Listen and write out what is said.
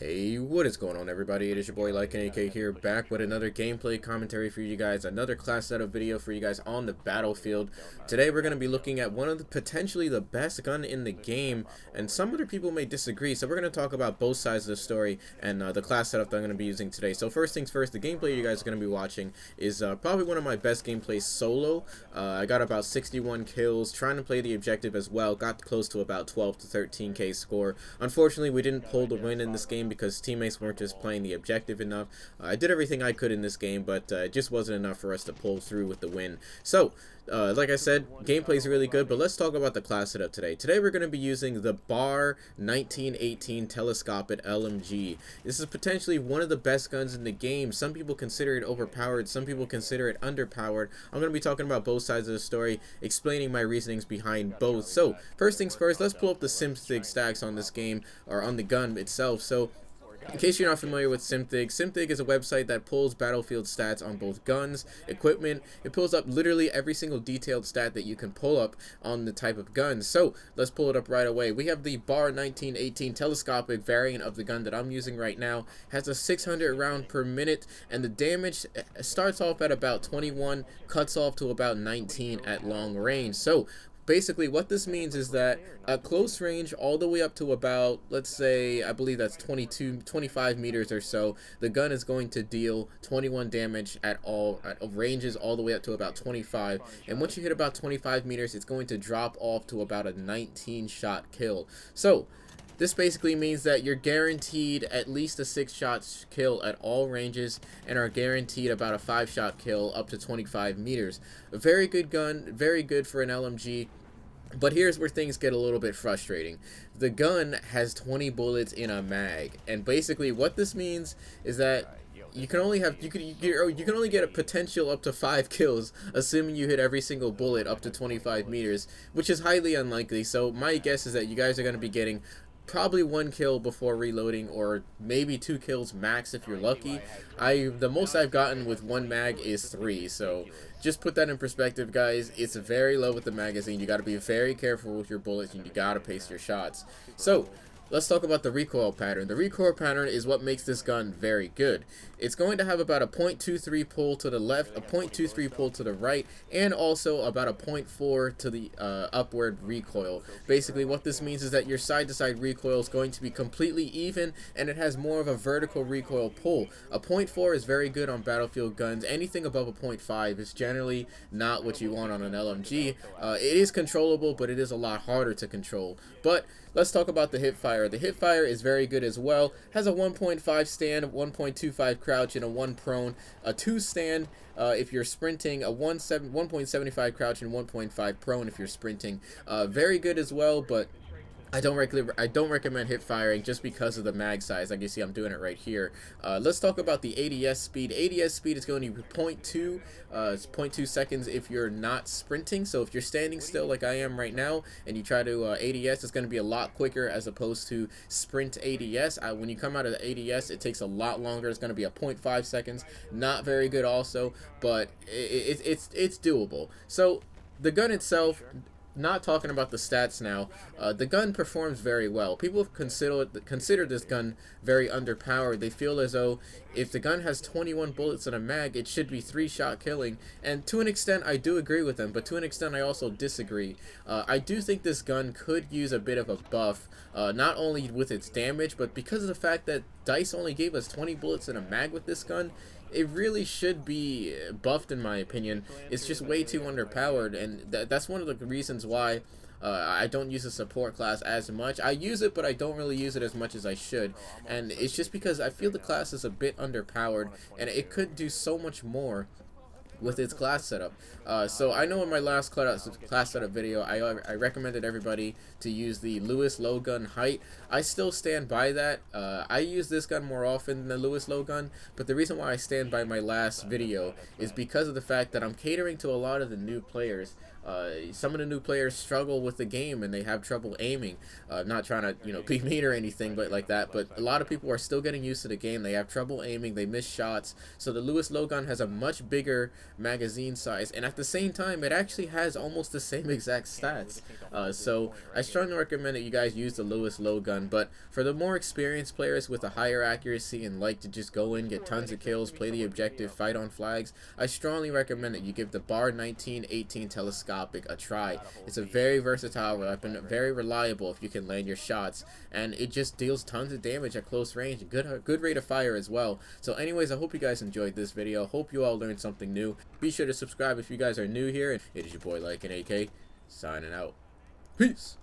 Hey, what is going on, everybody? It is your boy AK here, back with another gameplay commentary for you guys, another class setup video for you guys on the battlefield. Today we're going to be looking at one of the potentially the best gun in the game, and some other people may disagree, so we're going to talk about both sides of the story and the class setup that I'm going to be using today. So first things first, the gameplay you guys are going to be watching is probably one of my best gameplays solo. I got about 61 kills, trying to play the objective as well, got close to about 12 to 13k score. Unfortunately, we didn't pull the win in this game because teammates weren't just playing the objective enough. I did everything I could in this game, but it just wasn't enough for us to pull through with the win. So, like I said, gameplay is really good, but let's talk about the class setup today. Today we're going to be using the BAR 1918 Telescopic LMG. This is potentially one of the best guns in the game. Some people consider it overpowered, some people consider it underpowered. I'm going to be talking about both sides of the story, explaining my reasonings behind both. So, first things first, let's pull up the SimStig stacks on this game, or on the gun itself. So, in case you're not familiar with SimStig, SimStig is a website that pulls battlefield stats on both guns, equipment. It pulls up literally every single detailed stat that you can pull up on the type of gun. So let's pull it up right away. We have the BAR 1918 Telescopic variant of the gun that I'm using right now. It has a 600 round per minute, and the damage starts off at about 21, cuts off to about 19 at long range. So basically what this means is that at close range all the way up to about, let's say, I believe that's 25 meters or so, the gun is going to deal 21 damage at ranges all the way up to about 25, and once you hit about 25 meters it's going to drop off to about a 19 shot kill. So this basically means that you're guaranteed at least a 6-shot kill at all ranges and are guaranteed about a 5-shot kill up to 25 meters. A very good gun, very good for an LMG. But here's where things get a little bit frustrating. The gun has 20 bullets in a mag, and basically what this means is that you can only get a potential up to 5 kills, assuming you hit every single bullet up to 25 meters, which is highly unlikely. So my guess is that you guys are going to be getting probably 1 kill before reloading, or maybe 2 kills max if you're lucky. The most I've gotten with 1 mag is 3, so just put that in perspective, guys. It's very low with the magazine. You got to be very careful with your bullets, and you got to pace your shots. So let's talk about the recoil pattern. The recoil pattern is what makes this gun very good. It's going to have about a 0.23 pull to the left, a 0.23 pull to the right, and also about a 0.4 to the upward recoil. Basically what this means is that your side-to-side recoil is going to be completely even, and it has more of a vertical recoil pull. A 0.4 is very good on battlefield guns. Anything above a 0.5 is generally not what you want on an LMG. It is controllable, but it is a lot harder to control. But let's talk about the hip fire. The hip fire is very good as well. Has a 1.5 stand, 1.25 crouch, and a 1 prone. A 2 stand if you're sprinting, a 1.75 crouch, and 1.5 prone if you're sprinting. Very good as well, but I don't recommend hip firing just because of the mag size. Like you see, I'm doing it right here. Let's talk about the ADS speed. ADS speed is going to be 0.2. It's 0.2 seconds if you're not sprinting. So if you're standing still like I am right now and you try to ADS, it's going to be a lot quicker as opposed to sprint ADS. When you come out of the ADS, it takes a lot longer. It's going to be a 0.5 seconds. Not very good also, but it's doable. So the gun itself, not talking about the stats now, the gun performs very well. People consider this gun very underpowered. They feel as though if the gun has 21 bullets in a mag, it should be 3-shot killing. And to an extent, I do agree with them, but to an extent, I also disagree. I do think this gun could use a bit of a buff, not only with its damage, but because of the fact that DICE only gave us 20 bullets in a mag with this gun. It really should be buffed, in my opinion. It's just way too underpowered, and that's one of the reasons why I don't use the support class as much. I use it, but I don't really use it as much as I should, and it's just because I feel the class is a bit underpowered, and it could do so much more with its class setup. So I know in my last class setup video, I recommended everybody to use the Lewis low gun height. I still stand by that. I use this gun more often than the Lewis low gun, but the reason why I stand by my last video is because of the fact that I'm catering to a lot of the new players. Some of the new players struggle with the game and they have trouble aiming. Not trying to, be mean or anything, but like that. But a lot of people are still getting used to the game. They have trouble aiming. They miss shots. So the Lewis low gun has a much bigger magazine size, and at the same time, it actually has almost the same exact stats. So I strongly recommend that you guys use the Lewis low gun. But for the more experienced players with a higher accuracy and like to just go in, get tons of kills, play the objective, fight on flags, I strongly recommend that you give the Bar 1918 Telescopic a try. It's a very versatile weapon, very reliable if you can land your shots, and it just deals tons of damage at close range. Good rate of fire as well. So anyways, I hope you guys enjoyed this video. Hope you all learned something new. Be sure to subscribe if you guys are new here. It is your boy Like an AK, signing out. Peace.